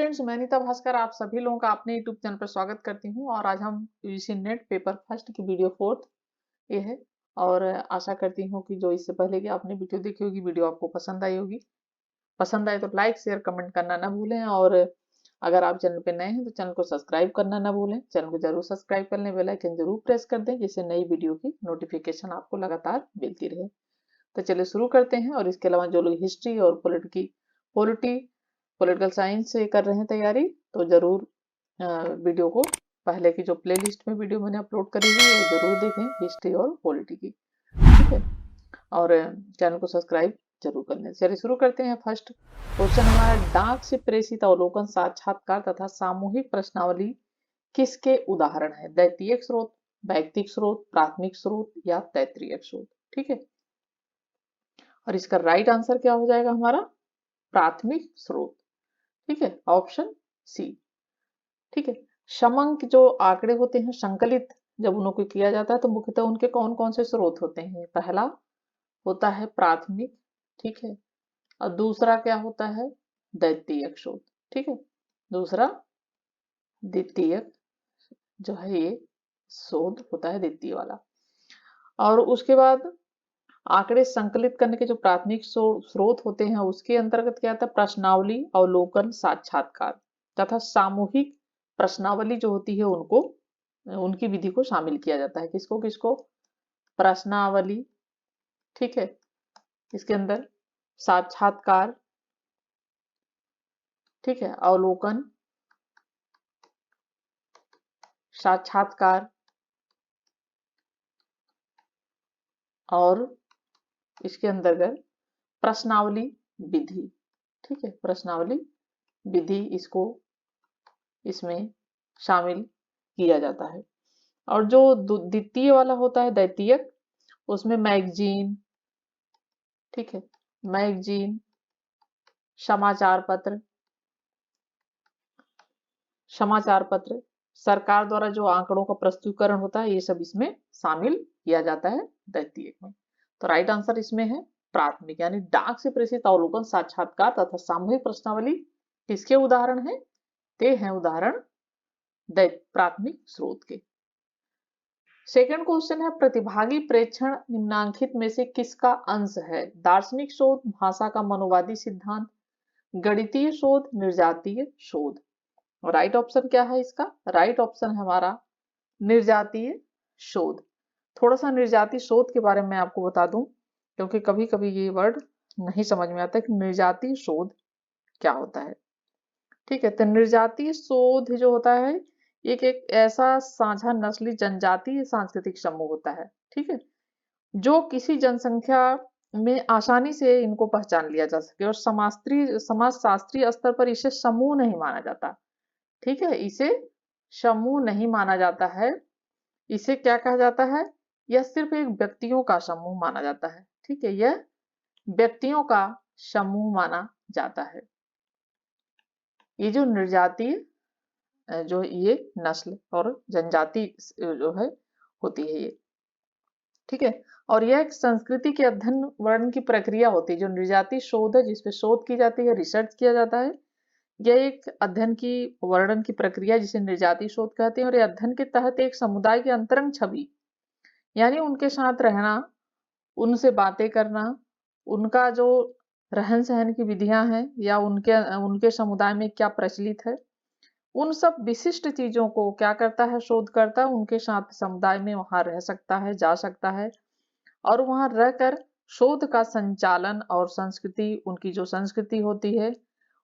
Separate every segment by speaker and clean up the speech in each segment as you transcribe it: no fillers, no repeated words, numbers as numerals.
Speaker 1: Friends, मैं नीता भास्कर आप सभी लोगों का अपने यूट्यूब चैनल पर स्वागत करती हूं और आज हम यूजीसी नेट पेपर फर्स्ट की वीडियो 4th ये है। और आशा करती हूं कि जो इससे पहले की आपने वीडियो देखी होगी वीडियो आपको पसंद आई होगी। पसंद आए तो लाइक शेयर कमेंट करना ना भूलें और अगर आप चैनल पे नए हैं तो चैनल को सब्सक्राइब करना ना भूलें। चैनल को जरूर सब्सक्राइब कर लें, बेल आइकन जरूर प्रेस कर दें जिससे नई वीडियो की नोटिफिकेशन आपको लगातार मिलती रहे। तो चलिए शुरू करते हैं। और इसके अलावा जो लोग हिस्ट्री और पॉलिटिकल साइंस से कर रहे हैं तैयारी तो जरूर वीडियो को पहले की जो प्लेलिस्ट में वीडियो मैंने अपलोड करी हुई है वो जरूर देखें, हिस्ट्री और पॉलिटी की। ठीक है, और चैनल को सब्सक्राइब जरूर कर लें। चलिए शुरू करते हैं। फर्स्ट क्वेश्चन हमारा, डाक से प्रेषित अवलोकन, साक्षात्कार तथा सामूहिक प्रश्नावली किसके उदाहरण है? दैतीयक स्रोत, वैयक्तिक स्रोत, प्राथमिक स्रोत या तैत्तिरीय स्रोत। ठीक है, और इसका राइट आंसर क्या हो जाएगा हमारा? प्राथमिक स्रोत। ठीक है, ऑप्शन सी। ठीक है, समंक जो आंकड़े होते हैं संकलित जब उनको किया जाता है तो मुख्यतः उनके कौन कौन से स्रोत होते हैं? पहला होता है प्राथमिक, ठीक है, और दूसरा क्या होता है? द्वितीयक स्रोत। ठीक है, दूसरा द्वितीयक जो है ये शोध होता है, द्वितीय वाला। और उसके बाद आंकड़े संकलित करने के जो प्राथमिक स्रोत होते हैं उसके अंतर्गत क्या आता है? प्रश्नावली, अवलोकन, साक्षात्कार तथा सामूहिक प्रश्नावली जो होती है उनको उनकी विधि को शामिल किया जाता है। किसको किसको? प्रश्नावली, ठीक है, इसके अंदर साक्षात्कार, ठीक है, अवलोकन, साक्षात्कार और इसके अंतर्गत प्रश्नावली विधि। ठीक है, प्रश्नावली विधि इसको इसमें शामिल किया जाता है। और जो द्वितीय वाला होता है द्वितीयक, उसमें मैगजीन, ठीक है, मैगजीन, समाचार पत्र, सरकार द्वारा जो आंकड़ों का प्रस्तुतिकरण होता है ये सब इसमें शामिल किया जाता है द्वितीयक में। तो राइट आंसर इसमें है प्राथमिक, यानी डाक से प्रेषित अवलोकन, साक्षात्कार तथा सामूहिक प्रश्नावली किसके उदाहरण है? ते हैं उदाहरण प्राथमिक स्रोत के। सेकंड क्वेश्चन है, प्रतिभागी प्रेक्षण निम्नांकित में से किसका अंश है? दार्शनिक शोध, भाषा का मनोवादी सिद्धांत, गणितीय शोध, निर्जातीय शोध। राइट ऑप्शन क्या है इसका? राइट ऑप्शन है हमारा निर्जातीय शोध। थोड़ा सा निर्जातीय शोध के बारे में आपको बता दूं क्योंकि कभी कभी ये वर्ड नहीं समझ में आता कि निर्जातीय शोध क्या होता है। ठीक है, तो निर्जातीय शोध जो होता है एक ऐसा साझा नस्ली जनजातीय सांस्कृतिक समूह होता है, ठीक है, जो किसी जनसंख्या में आसानी से इनको पहचान लिया जा सके और समाज शास्त्रीय स्तर पर इसे समूह नहीं माना जाता। ठीक है, इसे समूह नहीं माना जाता है। इसे क्या कहा जाता है? यह सिर्फ एक व्यक्तियों का समूह माना जाता है। ठीक है, यह व्यक्तियों का समूह माना जाता है। ये जो निर्जातीय जो ये नस्ल और जनजाति जो है होती है ये, ठीक है, और यह एक संस्कृति के अध्ययन वर्णन की प्रक्रिया होती है। जो निर्जातीय शोध है जिसपे शोध की जाती है, रिसर्च किया जाता है, यह एक अध्ययन की वर्णन की प्रक्रिया जिसे निर्जातीय शोध कहते हैं। और यह अध्ययन के तहत एक समुदाय की अंतरंग छवि यानी उनके साथ रहना, उनसे बातें करना, उनका जो रहन सहन की विधियां हैं या उनके समुदाय में क्या प्रचलित है, उन सब विशिष्ट चीजों को क्या करता है? शोधकर्ता उनके साथ समुदाय में वहां रह सकता है, जा सकता है और वहां रहकर शोध का संचालन और संस्कृति, उनकी जो संस्कृति होती है,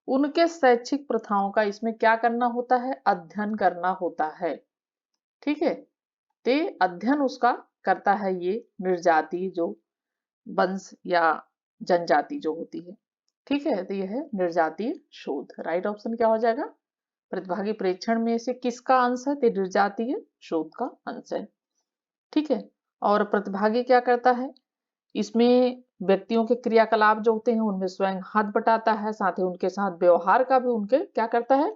Speaker 1: उनके शैक्षिक प्रथाओं का इसमें क्या करना होता है? अध्ययन करना होता है। ठीक है, ते अध्ययन उसका करता है ये निर्जाति जो वंश या जनजाति जो होती है। ठीक है, तो यह है निर्जातीय शोध। राइट ऑप्शन क्या हो जाएगा? प्रतिभागी प्रेक्षण में से किसका अंश है? तो निर्जातीय शोध का अंश है। ठीक है, और प्रतिभागी क्या करता है? इसमें व्यक्तियों के क्रियाकलाप जो होते हैं उनमें स्वयं हाथ बटाता है, साथ ही उनके साथ व्यवहार का भी उनके क्या करता है?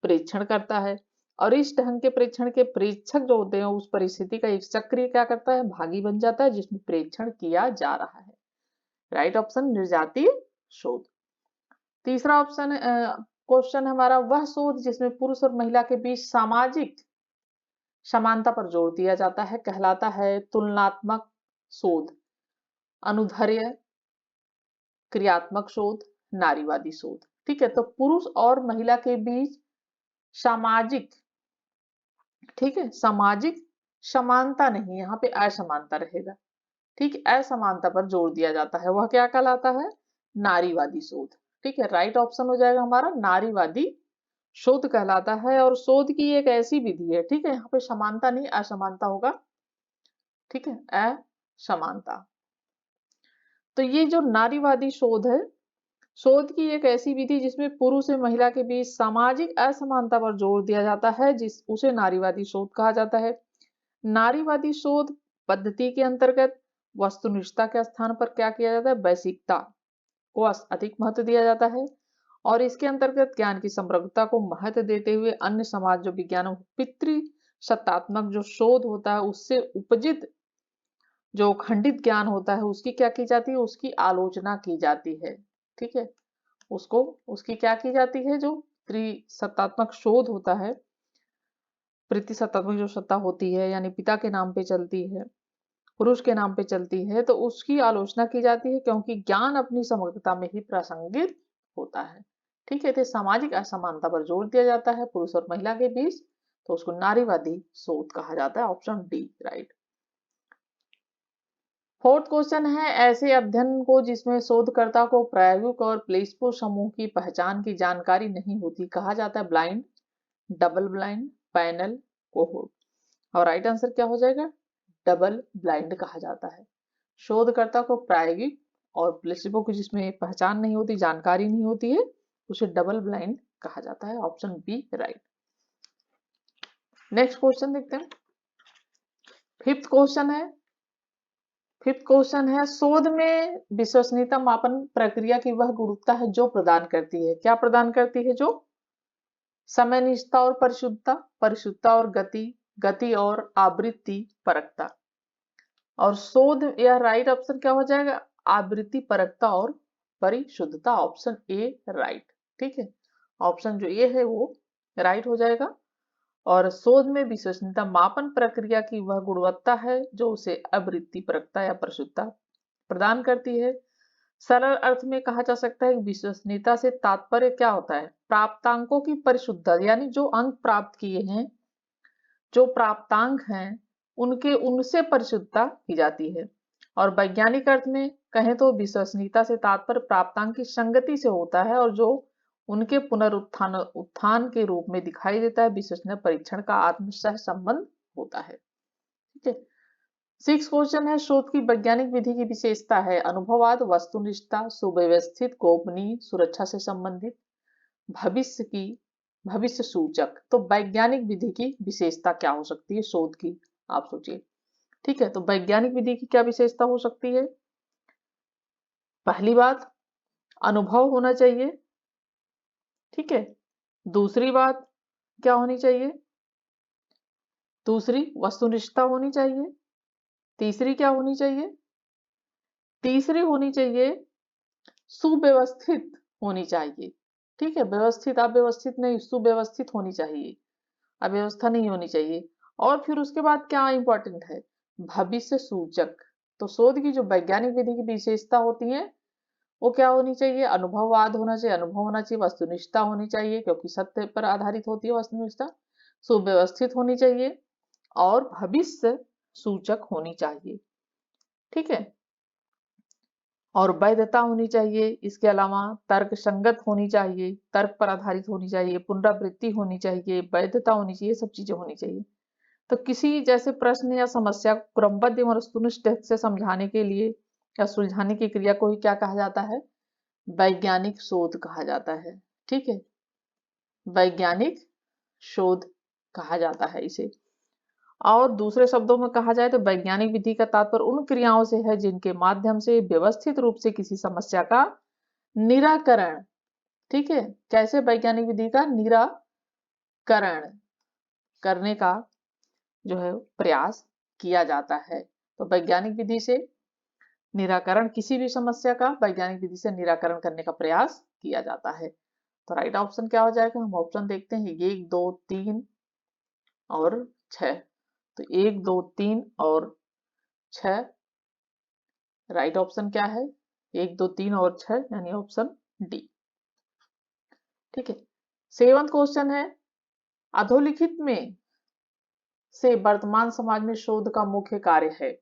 Speaker 1: प्रेक्षण करता है। और इस ढंग के प्रेक्षण के प्रेक्षक जो होते हैं उस परिस्थिति का एक सक्रिय क्या करता है? भागी बन जाता है जिसमें प्रेक्षण किया जा रहा है। राइट ऑप्शन निर्जातीय शोध। तीसरा ऑप्शन क्वेश्चन है हमारा, वह शोध जिसमें पुरुष और महिला के बीच सामाजिक समानता पर जोर दिया जाता है कहलाता है तुलनात्मक शोध, अनुधर्य, क्रियात्मक शोध, नारीवादी शोध। ठीक है, तो पुरुष और महिला के बीच सामाजिक, ठीक है, सामाजिक समानता नहीं, यहाँ पे असमानता रहेगा। ठीक, असमानता पर जोर दिया जाता है, वह क्या कहलाता है? नारीवादी शोध। ठीक है, राइट ऑप्शन हो जाएगा हमारा नारीवादी शोध कहलाता है। और शोध की एक ऐसी विधि है, ठीक है, यहाँ पे समानता नहीं असमानता होगा। ठीक है, असमानता। तो ये जो नारीवादी शोध है, शोध की एक ऐसी विधि जिसमें पुरुष और महिला के बीच सामाजिक असमानता पर जोर दिया जाता है, उसे नारीवादी शोध कहा जाता है। नारीवादी शोध पद्धति के अंतर्गत वस्तुनिष्ठता के स्थान पर क्या किया जाता है? वैश्विकता को अधिक महत्व दिया जाता है। और इसके अंतर्गत ज्ञान की समग्रता को महत्व देते हुए अन्य समाज जो विज्ञान पितृ सत्तात्मक जो शोध होता है उससे उपजित जो खंडित ज्ञान होता है उसकी क्या की जाती है? उसकी आलोचना की जाती है। ठीक है, उसको उसकी क्या की जाती है? जो त्रिसत्तात्मक शोध होता है, प्रतिसत्तात्मक जो सत्ता होती है यानी पिता के नाम पे चलती है, पुरुष के नाम पे चलती है, तो उसकी आलोचना की जाती है क्योंकि ज्ञान अपनी समग्रता में ही प्रासंगिक होता है। ठीक है, तो सामाजिक असमानता पर जोर दिया जाता है पुरुष और महिला के बीच, तो उसको नारीवादी शोध कहा जाता है। Option D right. Fourth question है, ऐसे अध्ययन को जिसमें शोधकर्ता को प्रायोगिक और प्लेसबो समूह की पहचान की जानकारी नहीं होती कहा जाता है blind, double blind, panel, cohort. और राइट आंसर क्या हो जाएगा? डबल ब्लाइंड कहा जाता है। शोधकर्ता को प्रायोगिक और प्लेसिबो की जिसमें पहचान नहीं होती, जानकारी नहीं होती है, उसे डबल ब्लाइंड कहा जाता है। Option B right. Next question देखते हैं। फिफ्थ क्वेश्चन है शोध में विश्वसनीयता मापन प्रक्रिया की वह गुणवत्ता है जो प्रदान करती है, क्या प्रदान करती है? जो समयनिष्ठता और परिशुद्धता, परिशुद्धता और गति, गति और आवृत्ति परकता। और शोध या राइट ऑप्शन क्या हो जाएगा? आवृत्ति परकता और परिशुद्धता। Option A right. ठीक है, ऑप्शन जो ए है वो राइट हो जाएगा। और शोध में विश्वसनीयता मापन प्रक्रिया की वह गुणवत्ता है जो उसे आवृत्ति परकता या परिशुद्धता प्रदान करती है। सरल अर्थ में कहा जा सकता है कि विश्वसनीयता से तात्पर्य क्या होता है? प्राप्तांकों की परिशुद्धता, यानी जो अंक प्राप्त किए हैं, जो प्राप्तांक हैं, उनसे परिशुद्धता की जाती है। और वैज्ञानिक अर्थ में कहें तो विश्वसनीयता से तात्पर्य प्राप्तांक की संगति से होता है और जो उनके उत्थान के रूप में दिखाई देता है। विश्वसनीय परीक्षण का आत्मसह संबंध होता है। ठीक है, सिक्स क्वेश्चन है, शोध की वैज्ञानिक विधि की विशेषता है अनुभववाद, वस्तुनिष्ठता, सुव्यवस्थित, गोपनीय, सुरक्षा से संबंधित, भविष्य सूचक। तो वैज्ञानिक विधि की विशेषता क्या हो सकती है शोध की? आप सोचिए। ठीक है, तो वैज्ञानिक विधि की क्या विशेषता हो सकती है? पहली बात, अनुभव होना चाहिए। ठीक है, दूसरी बात क्या होनी चाहिए? दूसरी वस्तुनिष्ठता होनी चाहिए। तीसरी क्या होनी चाहिए? तीसरी होनी चाहिए सुव्यवस्थित होनी चाहिए। ठीक है, व्यवस्थित अव्यवस्थित नहीं, सुव्यवस्थित होनी चाहिए, अव्यवस्था नहीं होनी चाहिए। और फिर उसके बाद क्या इंपॉर्टेंट है? भविष्य सूचक। तो शोध की जो वैज्ञानिक विधि की विशेषता होती है वो क्या होनी चाहिए? अनुभववाद होना चाहिए, अनुभव होना चाहिए, वस्तुनिष्ठता होनी चाहिए क्योंकि सत्य पर आधारित होती है वस्तुनिष्ठता, सुव्यवस्थित होनी चाहिए और भविष्य सूचक होनी चाहिए। ठीक है, और वैधता होनी चाहिए। इसके अलावा तर्क संगत होनी चाहिए, तर्क पर आधारित होनी चाहिए, पुनरावृत्ति होनी चाहिए, वैधता होनी चाहिए, सब चीजें होनी चाहिए। तो किसी जैसे प्रश्न या समस्या को क्रमबद्ध और वस्तुनिष्ठ ढंग से समझाने के लिए या सुलझाने की क्रिया को ही क्या कहा जाता है? वैज्ञानिक शोध कहा जाता है। ठीक है, वैज्ञानिक शोध कहा जाता है इसे। और दूसरे शब्दों में कहा जाए तो वैज्ञानिक विधि का तात्पर्य उन क्रियाओं से है जिनके माध्यम से व्यवस्थित रूप से किसी समस्या का निराकरण, ठीक है, कैसे वैज्ञानिक विधि का निराकरण करने का जो है प्रयास किया जाता है। तो वैज्ञानिक विधि से निराकरण, किसी भी समस्या का वैज्ञानिक विधि से निराकरण करने का प्रयास किया जाता है। तो राइट ऑप्शन क्या हो जाएगा, हम ऑप्शन देखते हैं 1 2 3 और 6। तो 1 2 3 और 6, राइट ऑप्शन क्या है, 1 2 3 और 6 यानी ऑप्शन डी। ठीक है, 7वां क्वेश्चन है, अधोलिखित में से वर्तमान समाज में शोध का मुख्य कार्य है।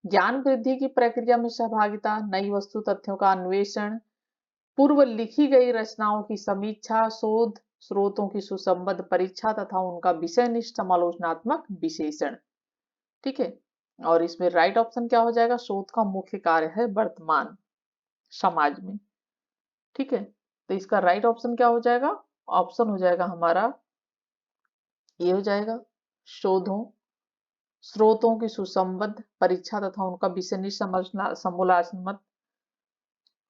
Speaker 1: ज्ञान वृद्धि की प्रक्रिया में सहभागिता, नई वस्तु तथ्यों का अन्वेषण, पूर्व लिखी गई रचनाओं की समीक्षा, शोध स्रोतों की सुसंबद्ध परीक्षा तथा उनका विषयनिष्ठ समालोचनात्मक विश्लेषण। ठीक है, और इसमें राइट ऑप्शन क्या हो जाएगा, शोध का मुख्य कार्य है वर्तमान समाज में। ठीक है, तो इसका राइट ऑप्शन क्या हो जाएगा, ऑप्शन हो जाएगा हमारा ये हो जाएगा, शोधों स्रोतों की सुसंबद्ध परीक्षा तथा उनका विषयनिष्ठ समूलात्मक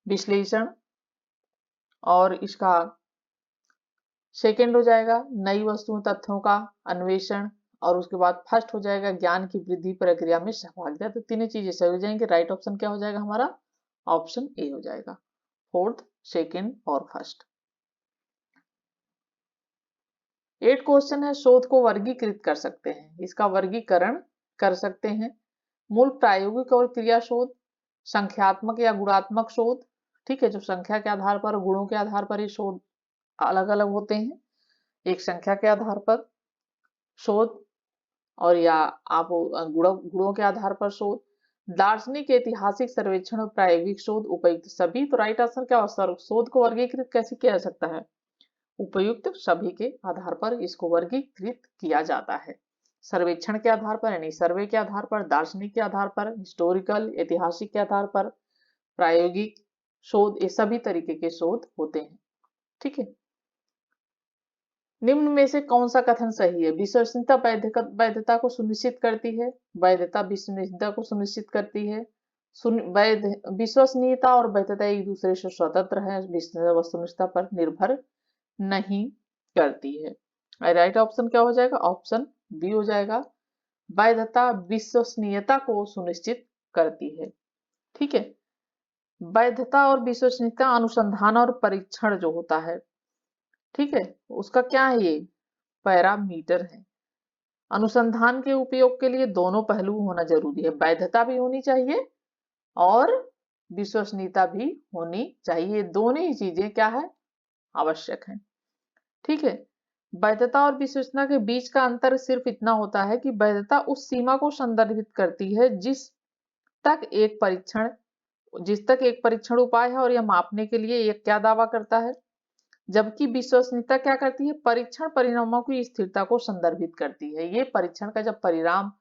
Speaker 1: विश्लेषण, और इसका सेकंड हो जाएगा नई वस्तुओं तथ्यों का अन्वेषण, और उसके बाद फर्स्ट हो जाएगा ज्ञान की वृद्धि प्रक्रिया में सहभागिता। तो तीनों चीजें सही हो जाएंगे, राइट ऑप्शन क्या हो जाएगा हमारा, ऑप्शन ए हो जाएगा, फोर्थ सेकंड और फर्स्ट। 8 क्वेश्चन है, शोध को वर्गीकृत कर सकते हैं, इसका वर्गीकरण कर सकते हैं। मूल प्रायोगिक और क्रिया शोध, संख्यात्मक या गुणात्मक शोध। ठीक है, जो संख्या के आधार पर, गुणों के आधार पर ये शोध अलग अलग होते हैं, एक संख्या के आधार पर शोध और या आप गुणों के आधार पर शोध, दार्शनिक, ऐतिहासिक, सर्वेक्षण और प्रायोगिक शोध, उपयुक्त सभी। तो राइट आंसर क्या होगा, शोध को वर्गीकृत कैसे किया जा सकता है, उपयुक्त सभी के आधार पर इसको वर्गीकृत किया जाता है। सर्वेक्षण के आधार पर यानी सर्वे के आधार पर, दार्शनिक के आधार पर, हिस्टोरिकल ऐतिहासिक के आधार पर, प्रायोगिक शोध, ये सभी तरीके के शोध होते हैं। ठीक है, निम्न में से कौन सा कथन सही है, विश्वसनीयता वैधता को सुनिश्चित करती है, वैधता विश्वसनीयता को सुनिश्चित करती है, विश्वसनीयता और वैधता एक दूसरे से स्वतंत्र है, वस्तुनिष्ठता पर निर्भर नहीं करती है। राइट ऑप्शन क्या हो जाएगा, ऑप्शन बी हो जाएगा, वैधता विश्वसनीयता को सुनिश्चित करती है। ठीक है, वैधता और विश्वसनीयता अनुसंधान और परीक्षण जो होता है, ठीक है, उसका क्या है, ये पैरामीटर है। अनुसंधान के उपयोग के लिए दोनों पहलू होना जरूरी है, वैधता भी होनी चाहिए और विश्वसनीयता भी होनी चाहिए, दोनों ही चीजें क्या है, आवश्यक है। ठीक है, वैधता और विश्वसनीयता के बीच का अंतर सिर्फ इतना होता है कि वैधता उस सीमा को संदर्भित करती है जिस तक एक परीक्षण उपाय है और यह मापने के लिए यह क्या दावा करता है, जबकि विश्वसनीयता क्या करती है, परीक्षण परिणामों की स्थिरता को संदर्भित करती है। ये परीक्षण का जब परिणाम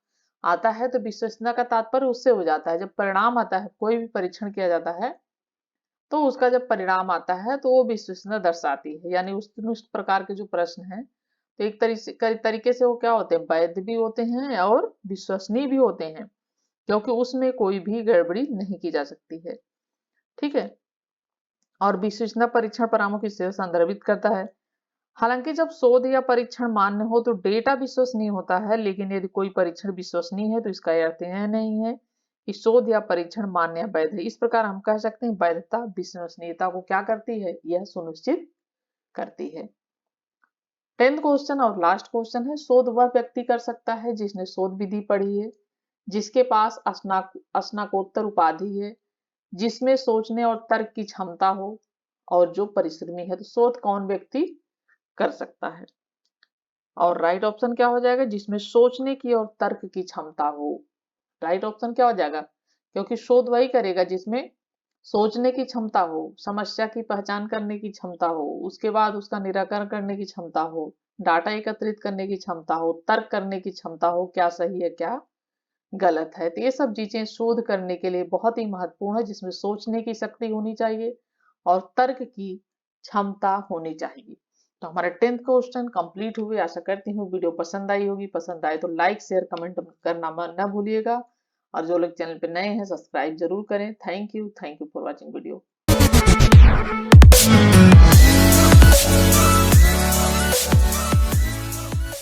Speaker 1: आता है तो विश्वसनीयता का तात्पर्य उससे हो जाता है, जब परिणाम आता है, कोई भी परीक्षण किया जाता है तो उसका जब परिणाम आता है तो वो विश्वसनीयता दर्शाती है। यानी उस प्रकार के जो प्रश्न है तो एक तरीके से वो क्या होते हैं, वैध भी होते हैं और विश्वसनीय भी होते हैं, क्योंकि उसमें कोई भी गड़बड़ी नहीं की जा सकती है। ठीक है, और विश्वसनीयता परीक्षण परिणामों की संदर्भित करता है। हालांकि जब शोध या परीक्षण मान्य हो तो डेटा विश्वसनीय होता है, लेकिन यदि कोई परीक्षण विश्वसनीय है तो इसका अर्थ यह नहीं है कि शोध या परीक्षण मान्य वैध है। इस प्रकार हम कह सकते हैं वैधता विश्वसनीयता को क्या करती है, यह सुनिश्चित करती है। 10th क्वेश्चन और लास्ट क्वेश्चन है, शोध वह व्यक्ति कर सकता है जिसने शोध विधि पढ़ी है, जिसके पास स्नातकोत्तर उपाधि है, जिसमें सोचने और तर्क की क्षमता हो और जो परिश्रमी है। तो शोध कौन व्यक्ति कर सकता है, और राइट ऑप्शन क्या हो जाएगा, जिसमें सोचने की और तर्क की क्षमता हो। राइट ऑप्शन क्या हो जाएगा, क्योंकि शोध वही करेगा जिसमें सोचने की क्षमता हो, समस्या की पहचान करने की क्षमता हो, उसके बाद उसका निराकरण करने की क्षमता हो, डाटा एकत्रित करने की क्षमता हो, तर्क करने की क्षमता हो, क्या सही है क्या गलत है। तो ये सब चीजें शोध करने के लिए बहुत ही महत्वपूर्ण है, जिसमें सोचने की शक्ति होनी चाहिए और तर्क की क्षमता होनी चाहिए। तो हमारे 10th क्वेश्चन कंप्लीट हुए। आशा करती हूँ वीडियो पसंद आई होगी, पसंद आए तो लाइक शेयर कमेंट करना न भूलिएगा, और जो लोग चैनल पे नए हैं सब्सक्राइब जरूर करें। Thank you for watching video.